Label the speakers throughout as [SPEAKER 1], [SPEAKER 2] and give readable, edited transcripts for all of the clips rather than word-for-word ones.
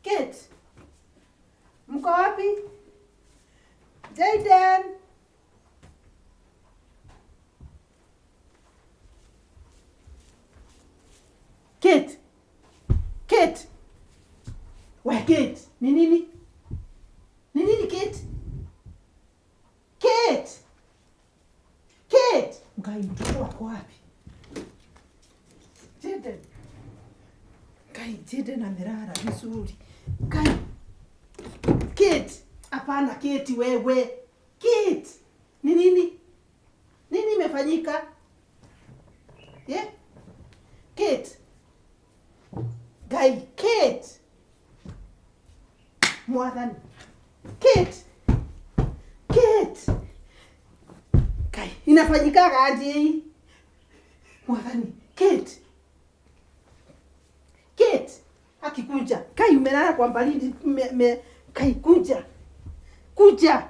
[SPEAKER 1] Kate. Mko wapi? Jaden. Kate. Kate. Where Kate? Ni nini? Ni nini Kate? Kate. Kate. Ngai mtoto wako wapi? Jaden. Ngai Jaden amelala vizuri. Ngai. Kate. Hapana Kate wewe. Kate. Ni nini? Nini imefanyika? Yeah? Kate. Guy, Kate. Mwathani. Kate. Kate. Guy, inafanyika aje hii? Mwathani. Kate. Kate. Akikuja. Kai umelala kwa baridi Kai kuja. Kuja.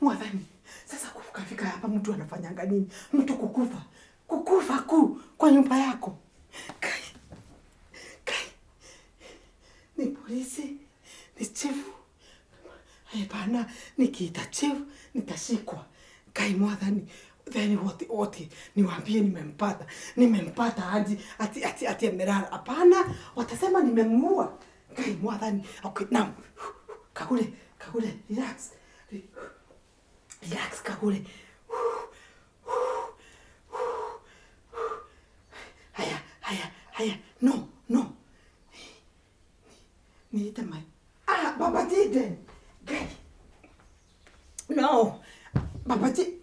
[SPEAKER 1] Mwathani, sasa kufika hapa mtu anafanyanga nini? Mtu kukufa kwa nyumba yako. Kai. Ni polisi, ni chifu. Hapana, nikiita chifu, nitashikwa. Kai Mwathani, then what? Niwaambie nimempata hadi ati amelala. Hapana, watasema nimemuua. Kai Mwathani, okay, now. Kagure, relax. Relax, Kagure. Haya. No. Niite mai. Baba Jaden. Guy. No. Baba Jaden.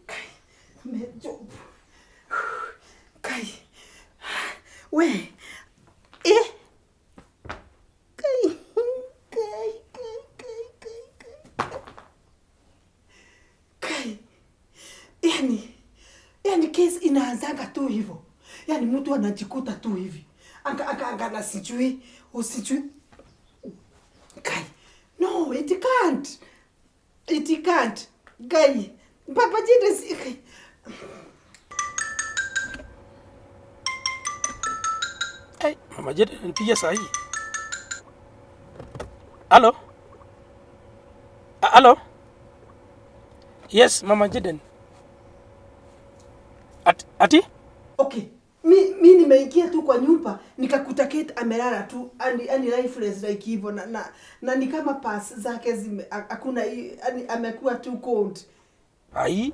[SPEAKER 1] Mejob. Guy. We. Yani case inaanzanga tu hivyo. Yani mtu anajikuta tu hivi. Anga na sijui. Guy. No, it can't. Guy. Papa Jaden.
[SPEAKER 2] Hey, Mama Jaden nipigia saa hii. Hello? Hello? Yes, Mama Jaden. Ati?
[SPEAKER 1] Okay. Mi nimeingia tu kwa nyumba nikakuta Kate amelala tu ani lifeless like hivyo na ni kama pass zake hakuna amekuwa too cold.
[SPEAKER 2] Ai.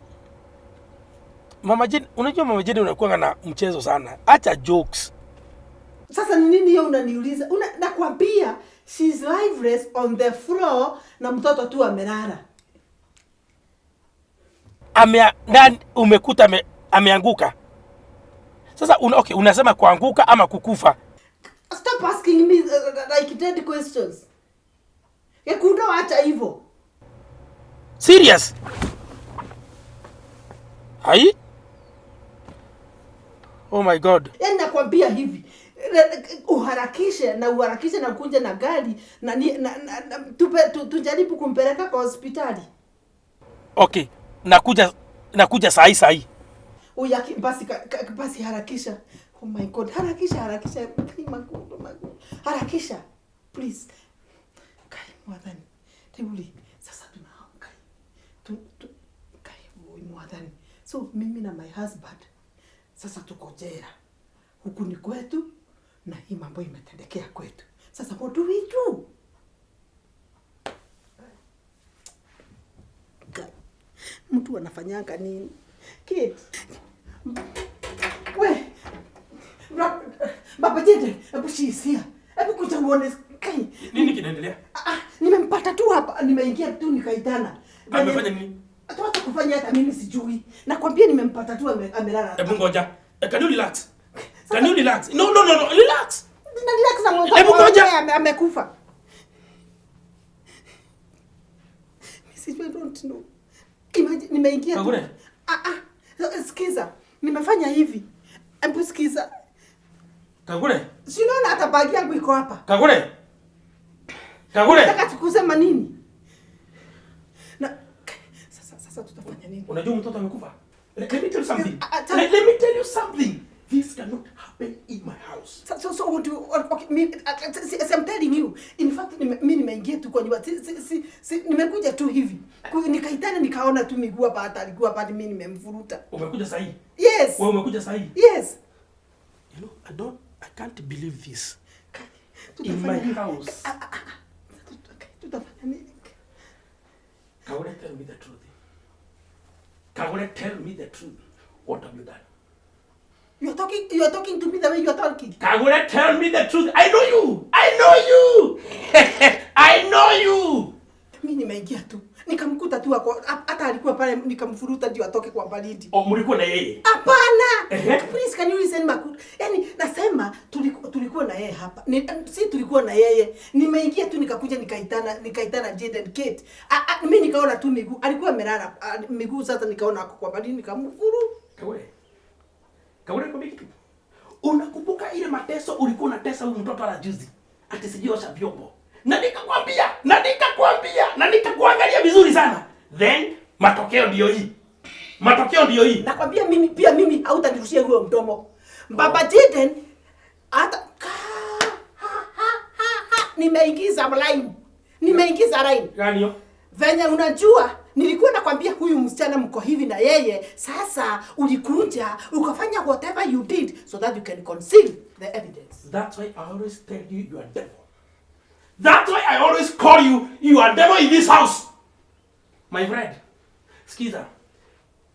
[SPEAKER 2] Mama Jaden, unajua Mama Jaden unakuwa na mchezo sana. Acha jokes.
[SPEAKER 1] Sasa ni nini hiyo unaniuliza? Nakwambia she's lifeless on the floor na mtoto tu amelala.
[SPEAKER 2] Nani umekuta ameanguka? Sasa okay, unasema kuanguka ama kukufa?
[SPEAKER 1] Stop asking me like dead questions. Kudo acha hivyo.
[SPEAKER 2] Serious? Hai? Oh my God.
[SPEAKER 1] Yaani nakwambia hivi, uharakishe na kunje na gari na tujaribu kumpeleka kwa hospitali.
[SPEAKER 2] Okay, nakuja saa hii.
[SPEAKER 1] Uyaki basi harakisha. Oh my God, harakisha. Harakisha. Please. Kai Mwathani. Tuli sasa tunaamka. Kai Mwathani. So mimi na my husband sasa tuko jela. Huku ni kwetu na hii mambo imetendekea kwetu. Sasa what do we do? Mtu anafanyanga nini? Kid. We. Baba Jaden, hebu shisia. Hebu kuja uone kai.
[SPEAKER 2] Nini kinaendelea?
[SPEAKER 1] Nimempata tu hapa, nimeingia tu nikaitana.
[SPEAKER 2] Amefanya nini?
[SPEAKER 1] Hata kufanya hata mimi sijui. Nakwambia nimempata tu amelala.
[SPEAKER 2] Hebu ngoja. Can you relax? Can you relax? No, relax.
[SPEAKER 1] Relax na mwanzo.
[SPEAKER 2] Hebu ngoja.
[SPEAKER 1] Amekufa. Mrs. I don't know. Imagine nimeingia tu.
[SPEAKER 2] Kagure.
[SPEAKER 1] Sikiza. Nimefanya hivi. Hebu sikiza.
[SPEAKER 2] Kagure.
[SPEAKER 1] Si unaona hata bagi yangu iko hapa.
[SPEAKER 2] Kagure. Kagure.
[SPEAKER 1] Nataka tukusema nini? Na sasa tutafanya nini?
[SPEAKER 2] Unajua mtoto amekufa? Let me tell you something. Let me tell you something. This cannot happen in my house.
[SPEAKER 1] So what do you, okay, me, I'm telling you. In fact, mimi nimeingia tu kwa nyumba. Nimekuja tu hivi. Nikaitana nikaona tu miguu hapa, hata alikuwa hapa, mimi nimemvuruta.
[SPEAKER 2] Umekuja sahi?
[SPEAKER 1] Yes.
[SPEAKER 2] Wewe umekuja sahi?
[SPEAKER 1] Yes.
[SPEAKER 2] You know, I can't believe this. In my house.
[SPEAKER 1] Tutafanya nini?
[SPEAKER 2] Kagure, tell me the truth. Kagure, tell me the truth. What have you done?
[SPEAKER 1] You are talking to me the way you are talking.
[SPEAKER 2] Kagure, tell me the truth. I know you. I know you.
[SPEAKER 1] Mimi nimeingia tu. Nikamkuta tu hata alikuwa pale, nikamfuruta ndio atoke kwa baridi.
[SPEAKER 2] Oh, mlikuwa na yeye?
[SPEAKER 1] Hapana. Please can you listen Makuthe? Yaani nasema tulikuwa na yeye hapa. Si tulikuwa na yeye. Nimeingia tu nikakuja nikaitana Jaden Kate. Mimi nikaona tu miguu. Alikuwa amelala miguu, sasa nikaona ako kwa baridi nikamfuru.
[SPEAKER 2] Kagure kwa kitu. Unakumbuka ile mateso ulikuwa unatesa huyu mtoto ala juzi? Ati sijiosha vyombo. Na nikakuangalia vizuri sana. Then matokeo ndio hii. Nakwambia mimi hautanirushia huo mdomo. Baba Jaden hata nimeingiza line. Gani hiyo?
[SPEAKER 1] Venye unajua nilikuwa nakwambia huyu msichana mko hivi na yeye, sasa ulikuja ukafanya whatever you did so that you can conceal the evidence.
[SPEAKER 2] That's why I always tell you you are devil. That's why I always call you are devil in this house. My friend, sikiza.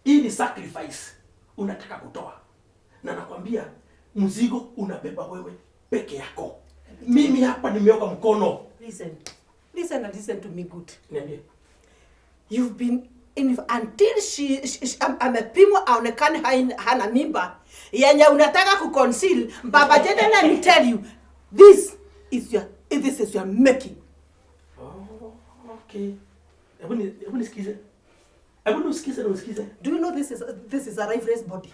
[SPEAKER 2] Hii ni sacrifice unataka kutoa. Na nakwambia mzigo unabeba wewe peke yako. Mimi hapa nimeoga mkono.
[SPEAKER 1] Listen to me good.
[SPEAKER 2] Niambie.
[SPEAKER 1] You've been until she amepimwa aonekane hana mimba yenye unataka kuconceal. Baba Jaden, let me tell you, this is your making.
[SPEAKER 2] Oh, okay. Hebu nisikize.
[SPEAKER 1] Do you know this is a lifeless body?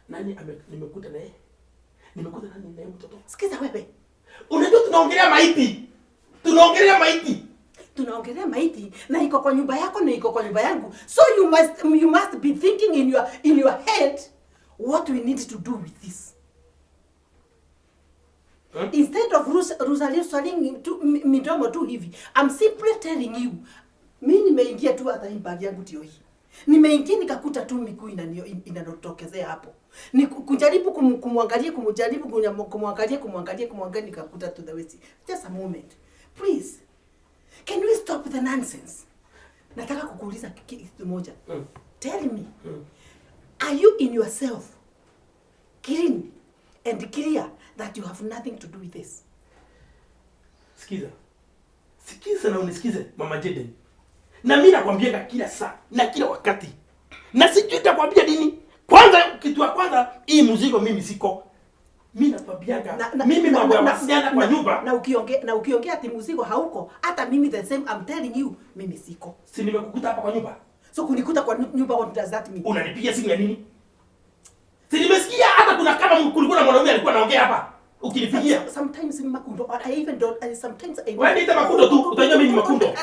[SPEAKER 2] Nani nimekuta naye? Nimekuta nani naye mtoto?
[SPEAKER 1] Sikiza wewe.
[SPEAKER 2] Unajua tunaongelea maiti
[SPEAKER 1] na iko kwa nyumba yako na iko kwa nyumba yangu. So you must be thinking in your head what we need to do with this. Huh? Instead of Rosalie tu midomo tu hivi, I'm simply telling you, mimi nimeingia tu hata hii bag yangu ndio hii. Nimeingia nikakuta tu miguu inanotokezea hapo. Ni kujaribu kumwangalia nikakuta to the waist. Just a moment. Please. Can we stop the nonsense? Nataka kukuuliza kitu moja. Tell me. Are you in yourself clean and clear that you have nothing to do with this?
[SPEAKER 2] Sikiza na unisikize Mama Jaden. Na mimi nakwambia kila saa na kila wakati. Na sijui nitakwambia nini. Kitu ya kwanza hii mzigo mimi siko. Mimi nakwambiaga mimi mambo ya wasiana kwa nyumba.
[SPEAKER 1] Na ukiongea ati mzigo hauko, hata mimi the same I'm telling you, mimi siko.
[SPEAKER 2] Si nimekukuta hapa kwa nyumba.
[SPEAKER 1] So kunikuta kwa nyumba, what does that mean?
[SPEAKER 2] Unanipigia simu ya nini? Si nimesikia hata kuna kama kulikuwa na mwanaume alikuwa anaongea hapa. Ukinipigia.
[SPEAKER 1] Sometimes Makundo, I even don't, sometimes I...
[SPEAKER 2] Wewe niita Makundo tu, utajua mimi ni Makundo.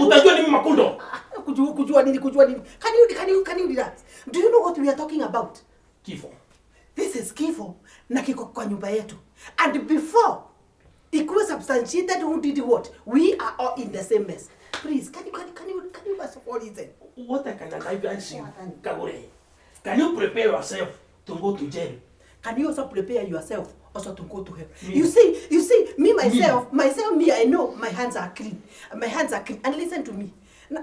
[SPEAKER 2] Utajua ni mimi Makundo.
[SPEAKER 1] Kujua nini? Can you relax? Do you know what we are talking about?
[SPEAKER 2] Kifo.
[SPEAKER 1] This is kifo na kiko kwa nyumba yetu. And before ikuwe substantiated who did what, we are all in the same mess. Please, can you first of all listen?
[SPEAKER 2] What I can advise you, Kagure, can you prepare yourself to go to jail?
[SPEAKER 1] Can you also prepare yourself also to go to hell? You see, me myself, I know my hands are clean. And listen to me. Na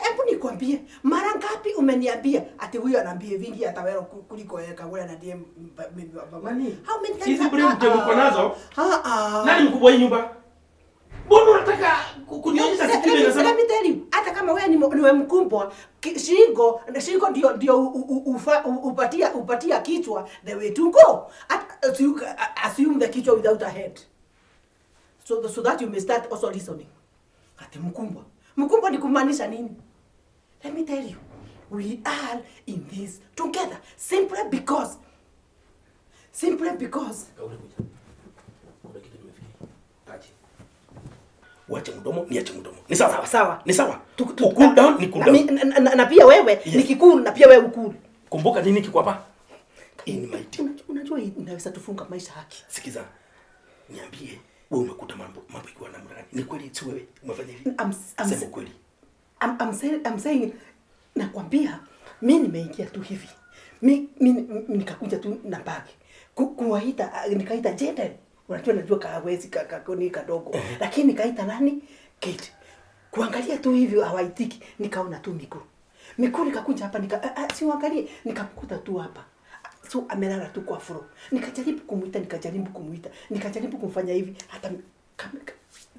[SPEAKER 1] hebu nikwambie, mara ngapi umeniambia ati huyu anaambia vingi hata wewe kuliko yeye Kagure na DM baba. How many times
[SPEAKER 2] hizi bure mko nazo? Nani mkubwa hii nyumba? Mbona unataka kunionyesha sikile na
[SPEAKER 1] sana? Let me tell you, hata kama wewe ni mkumbwa, shingo ndio upatia kichwa, the way to go. Assume the kichwa without a head. So that you may start also listening. Ati mkumbwa ni kumaanisha nini? Let me tell you, we are in this together simply problem because
[SPEAKER 2] Kaule kuja. Kuna kitu nimefikiri. Kaji. Uache mdomo, niache mdomo. Ni sawa?
[SPEAKER 1] Sawa.
[SPEAKER 2] Ni sawa. Cool down, ni cool down.
[SPEAKER 1] Na pia wewe nikikul na pia wewe ukul.
[SPEAKER 2] Kumbuka nini kiko hapa? Hii ni maiti.
[SPEAKER 1] Unajua inaweza tufunga maisha haki.
[SPEAKER 2] Sikiza. Niambie, wewe umekuta mambo ikiwa namna gani? Ni kweli si wewe umefanya hivi? Sema kweli.
[SPEAKER 1] I'm saying nakwambia mimi nimeingia tu hivi. Mimi nikakuja tu na bag. Kuwaita nikaita Jaden. Unajua najua hawezi kakoni kadogo. Lakini nikaita nani? Kate. Kuangalia tu hivi hawaitiki, nikaona tu miguu nikakuja hapa si uangalie, nikamkuta tu hapa. So amelala tu kwa floor. Nikajaribu kumuita, nikajaribu kumfanya hivi hata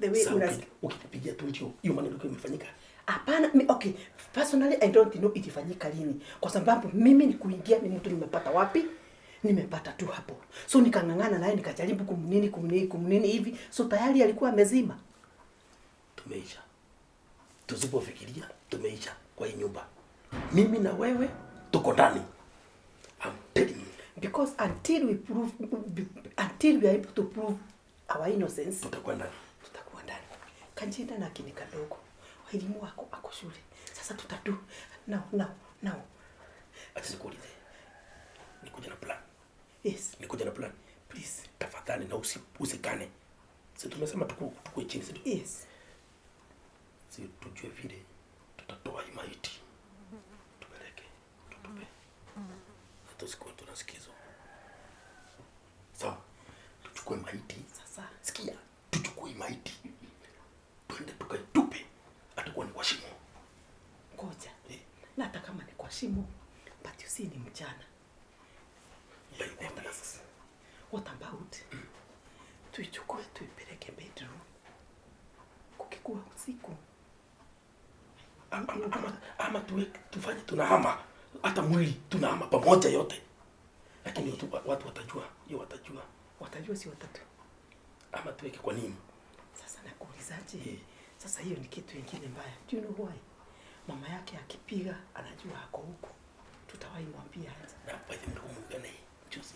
[SPEAKER 1] the way unasikia.
[SPEAKER 2] Ukipigia tu ndio hiyo maneno imefanyika.
[SPEAKER 1] Hapana, okay. Personally I don't know itifanyika lini. Kwa sababu mimi ni kuingia ni mtu nimepata wapi? Nimepata tu hapo. So nikangangana naye nikajaribu kumnini hivi. So tayari alikuwa amezima.
[SPEAKER 2] Tumeisha. Tusipofikiria tumeisha kwa hii nyumba. Mimi na wewe tuko ndani. I'm telling you.
[SPEAKER 1] Because until we are able to prove our innocence, tutakuwa ndani. Kanjenda na kini kadogo. Elimu wako ako shule. Sasa tutatu. Now.
[SPEAKER 2] Ati nikuulize. Nikuja na plan.
[SPEAKER 1] Yes.
[SPEAKER 2] Nikuja na plan. Please, tafadhali na usikane. Sisi tumesema tukue chini sisi.
[SPEAKER 1] Yes.
[SPEAKER 2] Si tujue vile tutatoa maiti. Tupeleke. Tutupe. Tusikue tunasikizo. Sawa. Tuchukue maiti.
[SPEAKER 1] Sasa
[SPEAKER 2] sikia. Tuchukue maiti. Twende tukaitupe. Atakuwa ni kwa shimo.
[SPEAKER 1] Ngoja. Na hata kama ni kwa shimo, but you see ni mchana. What about? Tuichukue tuipeleke bedroom. Kukikuwa usiku.
[SPEAKER 2] Ama tufanye tunahama. Hata mwili tunahama pamoja yote. Lakini watu watajua. Hiyo watajua.
[SPEAKER 1] Watajua si watatu.
[SPEAKER 2] Ama tuweke kwa nini?
[SPEAKER 1] Sasa nakuulizaje? Sasa hiyo ni kitu kingine mbaya. Do you know why? Mama yake akipiga anajua ako huko. Tutawahi mwambia aje.
[SPEAKER 2] Na by the way mgane juzi.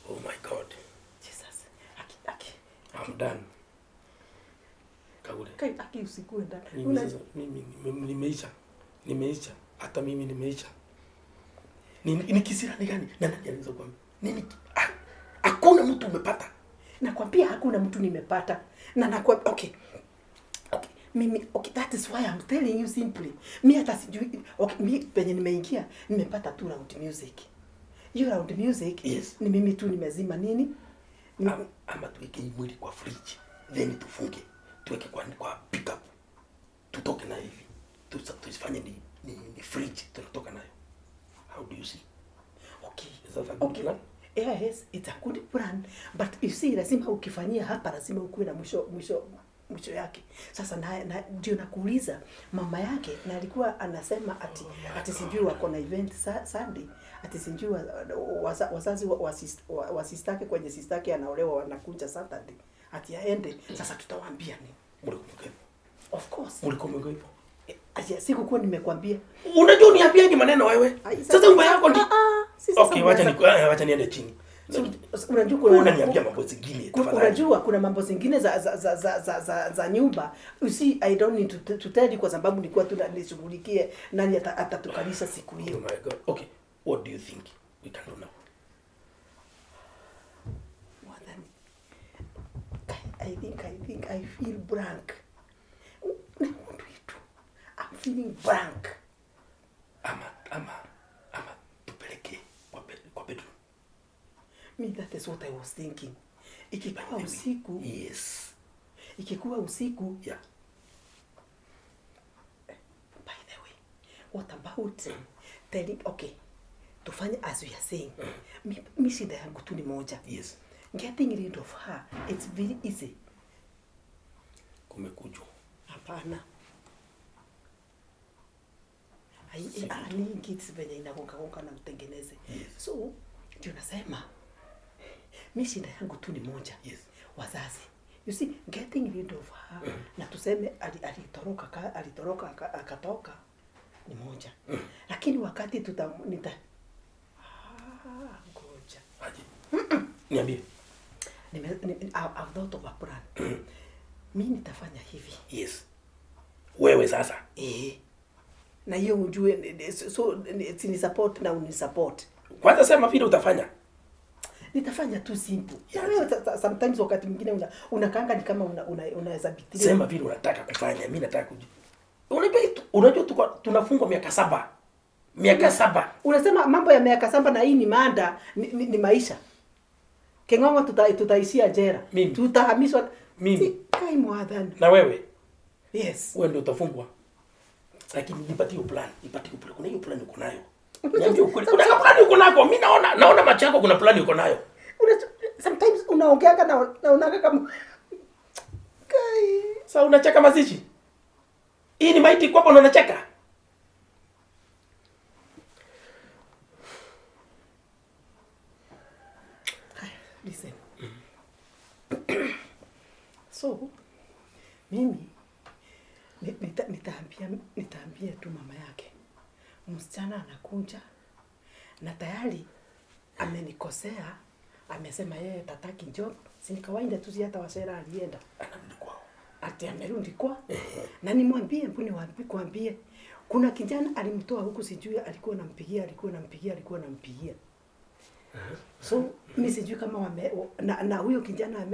[SPEAKER 2] Oh my God.
[SPEAKER 1] Jesus.
[SPEAKER 2] I'm done. Kagure.
[SPEAKER 1] Aki usikue ndani.
[SPEAKER 2] Mimi nimeisha. Hata mimi nimeisha. Ni kisirani gani? Na nani anaweza kuambia? Nini? Hakuna mtu umepata.
[SPEAKER 1] Nakwambia hakuna mtu nimepata. Na nakwambia okay. Mimi that is why I'm telling you simply. Mimi hata sijui mimi penye nimeingia nimepata tu loud music. Hiyo loud music
[SPEAKER 2] yes.
[SPEAKER 1] Ni mimi tu nimezima nini?
[SPEAKER 2] Ama tuweke mwili kwa fridge. Then tufunge. Tuweke kwa pickup. Tutoke na hivi. Tusifanye ni fridge tunatoka nayo. How do you see?
[SPEAKER 1] Okay.
[SPEAKER 2] Is that a good plan?
[SPEAKER 1] Yes, it's a good plan. But you see, lazima ukifanyia hapa lazima ukuwe na mwisho yake. Sasa na ndio nakuuliza mama yake na alikuwa anasema ati sijui wako na event Sunday, ati sijui wazazi wa sistake kwenye sistake anaolewa wanakuja Saturday. Ati aende. Sasa tutawaambia nini?
[SPEAKER 2] Mlikumbuka hivyo?
[SPEAKER 1] Of course.
[SPEAKER 2] Mlikumbuka hivyo?
[SPEAKER 1] Sikukuwa nimekwambia.
[SPEAKER 2] Unajua uniambiaje maneno wewe? Sasa ubaya yako ndi. Okay, wacha niende chini.
[SPEAKER 1] Unajua
[SPEAKER 2] unaniambia mambo zingine
[SPEAKER 1] tafadhali. Unajua kuna mambo zingine za nyumba. You see, I don't need to tell you kwa sababu nilikuwa tu nishughulikie nani atatukalisha siku hiyo.
[SPEAKER 2] Oh my God. Okay. What do you think we can do now?
[SPEAKER 1] More than I think I feel blank. What do we do? I'm feeling blank.
[SPEAKER 2] Ama tupeleke kwa bedroom.
[SPEAKER 1] Me, that is what I was thinking. Ikikuwa usiku.
[SPEAKER 2] Yes.
[SPEAKER 1] Ikikuwa usiku.
[SPEAKER 2] Yeah.
[SPEAKER 1] By the way, what about telling, okay, tufanye as we are saying. Mi shida yangu tu ni moja.
[SPEAKER 2] Yes.
[SPEAKER 1] Getting rid of her, it's very easy.
[SPEAKER 2] Kumekuja.
[SPEAKER 1] Hapana. Ni kitu venye inagonga na utengeneze.
[SPEAKER 2] Yes.
[SPEAKER 1] So, ndio nasema mimi shida yangu tu ni moja.
[SPEAKER 2] Yes.
[SPEAKER 1] Wazazi. You see, getting rid of her na tuseme alitoroka akatoka ni moja. Lakini wakati ngoja.
[SPEAKER 2] Aje. Niambie.
[SPEAKER 1] I've thought of a plan. Mimi nitafanya hivi.
[SPEAKER 2] Yes. Wewe sasa.
[SPEAKER 1] Na hiyo ujue so ni support na uni support.
[SPEAKER 2] Kwanza sema vile utafanya.
[SPEAKER 1] Nitafanya tu simple. Sometimes wakati mwingine unakaanga ni kama unaweza bitilia.
[SPEAKER 2] Sema vile unataka kufanya. Mimi nataka kujua. Unajua tunafungwa miaka 7. Miaka 7.
[SPEAKER 1] Unasema mambo ya miaka 7 na hii ni manda ni maisha. Kengongo tutaishia jela. Tutahamishwa
[SPEAKER 2] mimi.
[SPEAKER 1] Kai mwadhani.
[SPEAKER 2] Na wewe?
[SPEAKER 1] Yes.
[SPEAKER 2] Wewe ndio utafungwa. Lakini nipatie plan. Kuna hiyo plan uko nayo. Niambie ukweli. Kuna plan uko nako. Mimi naona macho yako kuna plan uko nayo.
[SPEAKER 1] Sometimes unaongeaga na unaona kama Kai.
[SPEAKER 2] Sasa unacheka mazishi? Hii ni maiti kwako na unacheka?
[SPEAKER 1] Listen. So mimi nitaambia tu mama yake. Msichana anakuja na tayari amenikosea, amesema yeye tataki job. Si ni kawaida tu, si hata wasera alienda.
[SPEAKER 2] Anarudi kwao.
[SPEAKER 1] Ati amerudi kwao. Na nimwambie kuambie kuna kijana alimtoa huku, sijui alikuwa anampigia. So mimi sijui kama na huyo kijana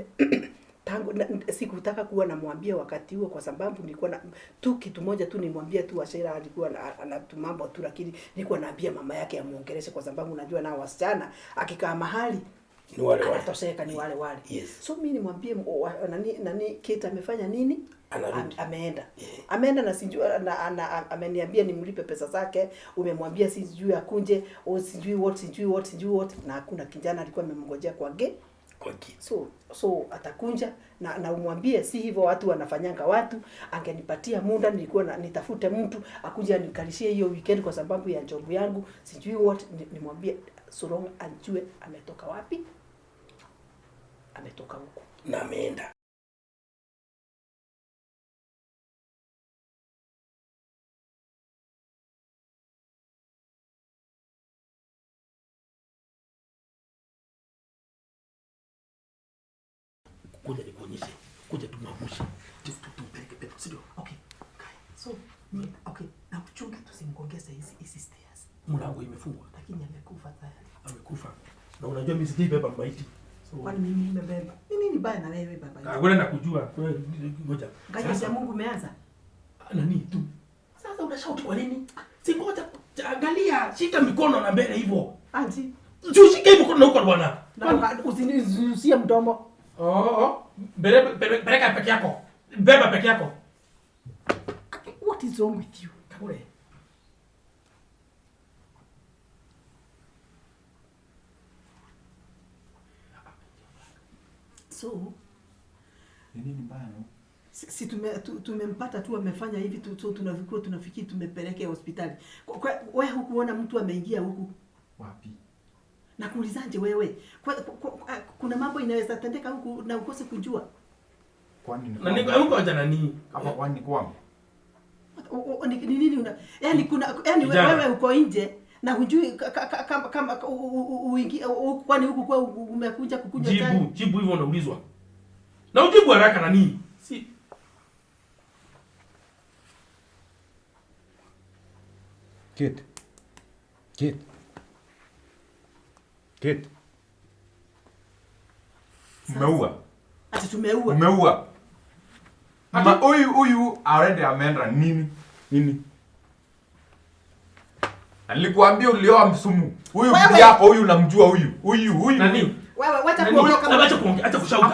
[SPEAKER 1] tangu sikutaka kuwa namwambia wakati huo, kwa sababu nilikuwa na tu kitu moja tu nimwambia tu Ashera alikuwa anatumambo tu, lakini nilikuwa naambia mama yake amuongeleshe, kwa sababu unajua nao wasichana akikaa mahali
[SPEAKER 2] ni wale wale.
[SPEAKER 1] Atoseka ni wale wale.
[SPEAKER 2] Yes.
[SPEAKER 1] So mimi nimwambie nani Kate amefanya nini? Ameenda.
[SPEAKER 2] Yeah.
[SPEAKER 1] Ameenda na sijui ameniambia nimlipe pesa zake, umemwambia sijui akunje au sijui what na hakuna kijana alikuwa amemngojea kwa gate. So atakunja na umwambie si hivyo watu wanafanyanga watu, angenipatia muda nilikuwa nitafute mtu akuja nikalishie hiyo weekend kwa sababu ya job yangu sijui what, nimwambie Surong ajue ametoka wapi, ametoka huko
[SPEAKER 2] na ameenda. Kuja nikuonyeshe. Kuja tumwangushe. Tumpeleke pepo, sio?
[SPEAKER 1] Okay. So, okay. Na kuchunga tusimgongeze hizi stairs.
[SPEAKER 2] Mlango imefungwa.
[SPEAKER 1] Lakini amekufa tayari.
[SPEAKER 2] Amekufa. Na unajua mimi sijui beba maiti.
[SPEAKER 1] So, kwani mimi nimebeba? Nini baya na wewe baba?
[SPEAKER 2] Wewe nakujua. Wewe ngoja.
[SPEAKER 1] Ngaji ya Mungu umeanza.
[SPEAKER 2] Nani tu. Sasa unashauti kwa nini? Si ngoja angalia, shika mikono na mbele hivyo.
[SPEAKER 1] Auntie.
[SPEAKER 2] Shika mikono na huko bwana.
[SPEAKER 1] Na usinizuie mdomo.
[SPEAKER 2] Bereka peke yako. Beba peke yako.
[SPEAKER 1] What is wrong with you?
[SPEAKER 2] Kagure.
[SPEAKER 1] So,
[SPEAKER 3] nini mbaya no?
[SPEAKER 1] Si tumempata tu amefanya hivi tu, tunafikiri tumepeleke hospitali. Wewe hukuona mtu ameingia huku?
[SPEAKER 3] Wapi?
[SPEAKER 1] Na kuulizanje wewe? Kuna mambo inaweza tendeka huku na ukose kujua.
[SPEAKER 3] Kwani ni
[SPEAKER 2] na niko huko acha nani?
[SPEAKER 3] Hapa kwani kwangu?
[SPEAKER 1] Ni nini una? Yaani wewe uko nje na hujui kama uingie kwani huku kwa umekuja kukunywa chai.
[SPEAKER 2] Jibu hivyo unaulizwa. Na ujibu haraka nani? Si
[SPEAKER 3] Kate. Umeua.
[SPEAKER 1] Ati tumeua.
[SPEAKER 3] Umeua. Ama huyu already ameenda nini? Alikuambia ulioa msumu. Huyu bibi yako huyu unamjua huyu.
[SPEAKER 2] Nani?
[SPEAKER 1] Wewe wacha kuondoka.
[SPEAKER 2] Acha kuongea, acha kushout.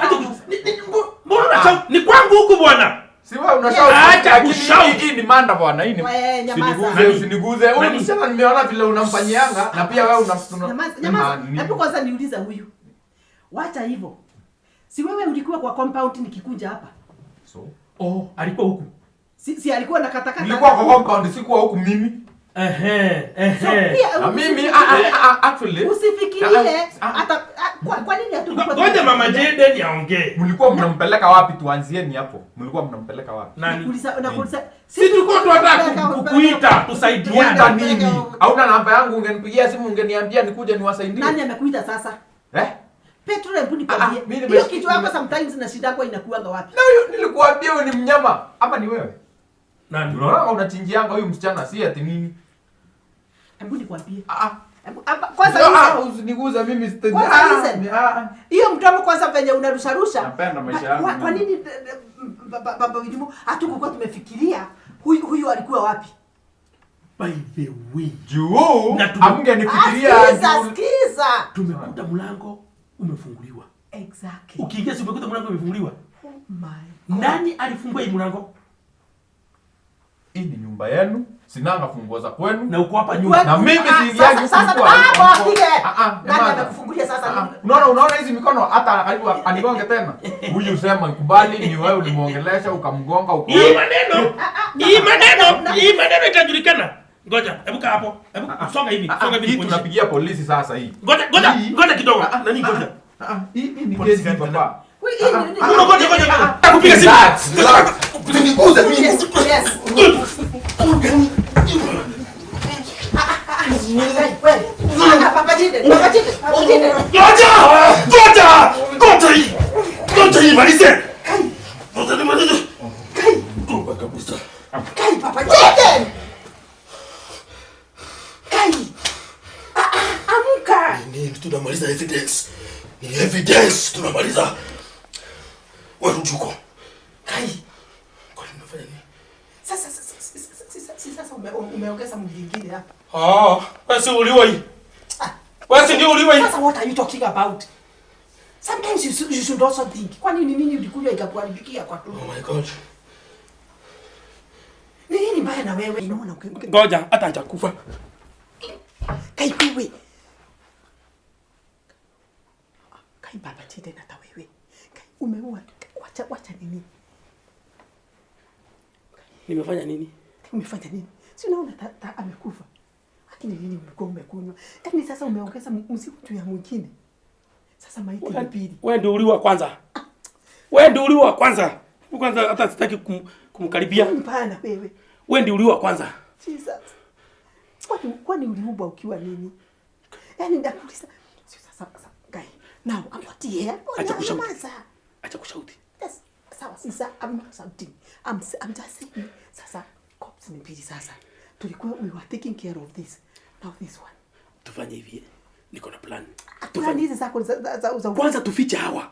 [SPEAKER 2] Mbona unashout? Ni kwangu huku bwana.
[SPEAKER 3] Si wewe unashout.
[SPEAKER 2] Acha kushout.
[SPEAKER 3] Hii ni manda bwana, hii ni. Usiniguze. Huyu msichana nimeona vile unamfanyianga na pia wewe
[SPEAKER 1] Nyamaza. Hebu kwanza niuliza huyu. Wacha hivyo. Si wewe ulikuwa kwa compound nikikuja hapa?
[SPEAKER 3] So,
[SPEAKER 2] alikuwa huku.
[SPEAKER 1] Si alikuwa nakatakata.
[SPEAKER 3] Nilikuwa kwa compound, sikuwa huku mimi.
[SPEAKER 1] So pia
[SPEAKER 3] na mimi actually
[SPEAKER 1] usifikirie hata kwa nini hatukuwa.
[SPEAKER 2] Ngoja mama Jaden aongee.
[SPEAKER 3] Mlikuwa mnampeleka wapi? Tuanzieni hapo. Mlikuwa mnampeleka wapi?
[SPEAKER 1] Nakuuliza.
[SPEAKER 2] Si tulikuwa tunataka kukuita tusaidiane
[SPEAKER 3] nini? Hauna namba yangu, ungenipigia simu ungeniambia nikuje niwasaidie.
[SPEAKER 1] Nani amekuita sasa? Petro, hebu nikwambie. Hiyo kitu hapa sometimes na shida yako inakuanga wapi?
[SPEAKER 3] Na huyo nilikuambia wewe ni mnyama ama ni wewe?
[SPEAKER 2] Nani?
[SPEAKER 3] Unaona unachinjianga huyu msichana si ati nini?
[SPEAKER 1] Hebu nikwambie.
[SPEAKER 3] Kwanza usiniguze mimi sitaki.
[SPEAKER 1] Hiyo mdomo kwanza venye unarusharusha.
[SPEAKER 3] Napenda maisha yangu.
[SPEAKER 1] Kwa nini baba Widimu hatukuwa tumefikiria huyu alikuwa wapi?
[SPEAKER 2] By the way,
[SPEAKER 3] juu hamngenifikiria.
[SPEAKER 1] Sikiza.
[SPEAKER 2] Tumekuta mlango umefunguliwa.
[SPEAKER 1] Exactly.
[SPEAKER 2] Ukiingia si umekuta mlango umefunguliwa.
[SPEAKER 1] Oh my God.
[SPEAKER 2] Nani alifungua hii mlango?
[SPEAKER 3] Hii ni nyumba yenu. Sinanga funguo za kwenu.
[SPEAKER 2] Na uko hapa nyumba.
[SPEAKER 3] Na mimi siingiaje huko.
[SPEAKER 1] Nani amekufungulia sasa?
[SPEAKER 3] Unaona hizi mikono hata karibu anigonge tena. Huyu usema ikubali ni wewe ulimuongelesha ukamgonga uko.
[SPEAKER 2] Hii maneno itajulikana. Ngoja, hebu kaa hapo. Hebu songa hivi. Songa hivi.
[SPEAKER 3] Tunapigia polisi sasa hii.
[SPEAKER 2] Ngoja kidogo. Nani ngoja?
[SPEAKER 3] Hii ni kesi baba.
[SPEAKER 2] Ngoja. Kupiga simu.
[SPEAKER 3] Usiniguze mimi.
[SPEAKER 1] Yes. Papa Jide.
[SPEAKER 2] Ngoja hii malize.
[SPEAKER 1] Kai Papa Jide. Amka.
[SPEAKER 2] Nini tunamaliza evidence? Ni evidence tunamaliza. Wewe mjuko.
[SPEAKER 1] Kai.
[SPEAKER 2] Kwa nini unafanya nini?
[SPEAKER 1] Sasa umeongeza mwingine hapa.
[SPEAKER 2] Wewe si uliwa hii. Wewe si ndio uliwa hii.
[SPEAKER 1] Sasa what are you talking about? Sometimes you should also think. Kwa nini ulikuja ikakuharibikia kwa tu?
[SPEAKER 2] Oh my God.
[SPEAKER 1] Nini mbaya na wewe? Unaona
[SPEAKER 2] Ngoja hata hajakufa.
[SPEAKER 1] Kai wewe. Kai Baba Jide na ta wewe. Kai umeua. Wacha nini?
[SPEAKER 2] Nimefanya nini?
[SPEAKER 1] Umefanya nini? Si unaona amekufa. Lakini nini ulikuwa umekunywa? Yaani sasa umeongeza mzigo tu ya mwingine. Sasa maiti ya pili.
[SPEAKER 2] Wewe ndio uliwa kwanza. Wewe ndio uliwa kwanza. Kwanza hata sitaki kumkaribia.
[SPEAKER 1] Hapana wewe.
[SPEAKER 2] Wewe ndio uliwa kwanza.
[SPEAKER 1] Jesus. Kwani uliuba ukiwa nini? Yaani ndakuuliza. Sasa guy. Now I'm not here.
[SPEAKER 2] Acha kushauti.
[SPEAKER 1] Yes. Sawa sasa I'm not shouting. I'm just saying. Sasa cops ni mbili sasa. We were taking care of this. Now this one.
[SPEAKER 2] Tufanye hivi. Niko na plan.
[SPEAKER 1] Plan hizi zako za
[SPEAKER 2] kwanza tufiche hawa.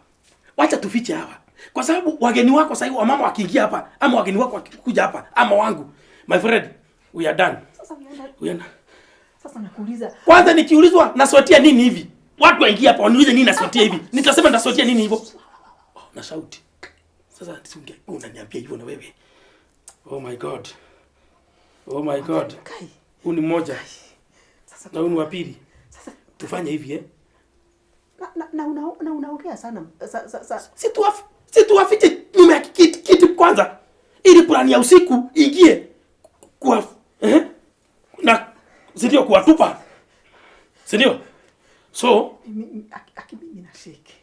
[SPEAKER 2] Wacha tufiche hawa. Kwa sababu wageni wako sasa hivi wamama wakiingia hapa ama wageni wako wakikuja hapa ama wangu. My friend, we are done.
[SPEAKER 1] Sasa nakuuliza.
[SPEAKER 2] Kwanza nikiulizwa naswatia nini hivi? Watu waingia hapa waniulize nini naswatia hivi? Nitasema naswatia nini hivyo? Na sauti. Sasa nisinge unaniambia hivyo na wewe. Oh my God. Huu ni mmoja. Sasa na huu ni wa pili. Sasa tufanye hivi
[SPEAKER 1] Na unaongea sana.
[SPEAKER 2] Si tuwafiche nyuma ya kiti kwanza. Ili plani ya usiku ingie kwa na sindio kuwatupa. Sindio? So
[SPEAKER 1] mimi na shake.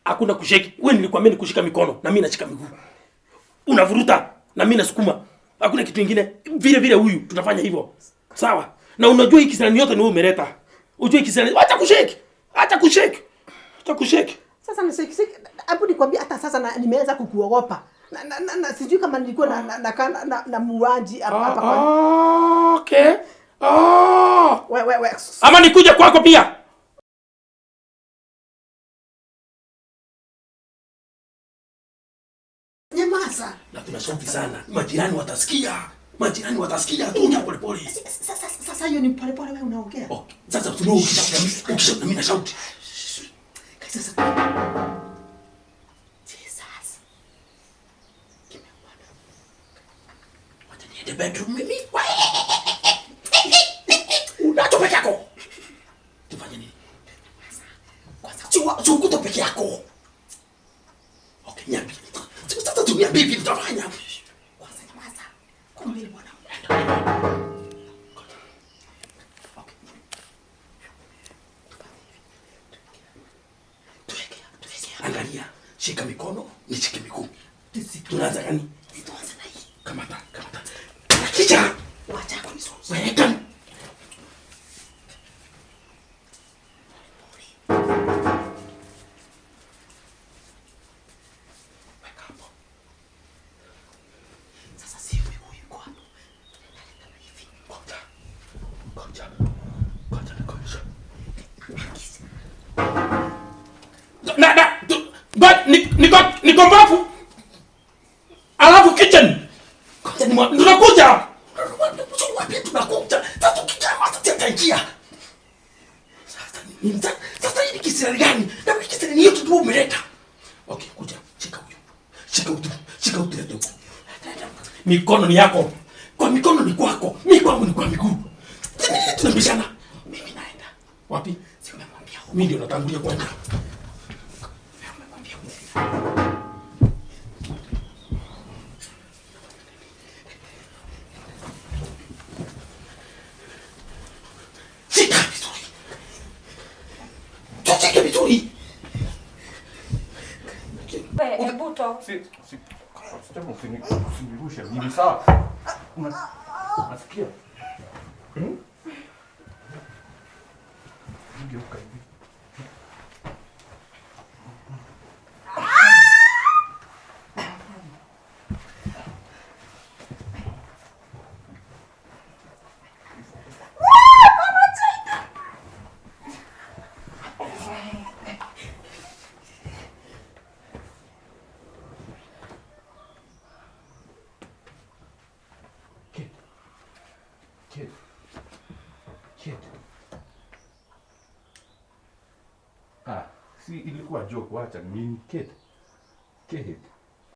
[SPEAKER 2] Hakuna kushake. Wewe nilikwambia nikushika mikono na mimi nashika miguu. Unavuruta na mimi nasukuma. Hakuna kitu kingine. Vile huyu tunafanya hivyo. Sawa? Na unajua hii kisirani yote ni wewe umeleta. Unajua hii kisirani. Acha kushake.
[SPEAKER 1] Sasa na shake. Hapo nikwambia hata sasa nimeanza kukuogopa. Na sijui kama nilikuwa na muuaji hapa kwa.
[SPEAKER 2] Okay.
[SPEAKER 1] Wewe.
[SPEAKER 2] Ama nikuje kwako pia.
[SPEAKER 1] Nyamaza.
[SPEAKER 2] Na tunashauti sana. Majirani watasikia. Tuongea pole.
[SPEAKER 1] Sasa hiyo ni pole wewe unaongea.
[SPEAKER 2] Okay. Sasa ukisha na mimi na shauti.
[SPEAKER 1] Sasa. Jesus.
[SPEAKER 2] Wacha niende bedroom mimi. Unacho peke yako. Tufanye nini? Kwanza chukuta peke yako. Okay, nyambi. Sasa tuambie vipi tutafanya.
[SPEAKER 1] Kwanza nyamaza. Kwa nini bwana?
[SPEAKER 2] Angalia, shika mikono, nishike miguu. Tunaanza gani?
[SPEAKER 1] Tuanze na hii.
[SPEAKER 2] Kamata. Kicha.
[SPEAKER 1] Wacha kunisoa.
[SPEAKER 2] Weka. Hii ni kisirani gani? Na hii kisirani ni yote tu umeleta. Okay, kuja. Shika huyu. Shika utu. Shika utu leo. Mikono ni yako. Kwa mikono ni kwako. Mimi kwangu ni kwa miguu. Tunabishana. Mimi naenda. Wapi? Si unamwambia. Mimi ndio natangulia kwenda.
[SPEAKER 3] Usinirushe mimi sawa? Unasikia? Ngeuka hivi. Kid. Si ilikuwa joke, wacha mimi kid.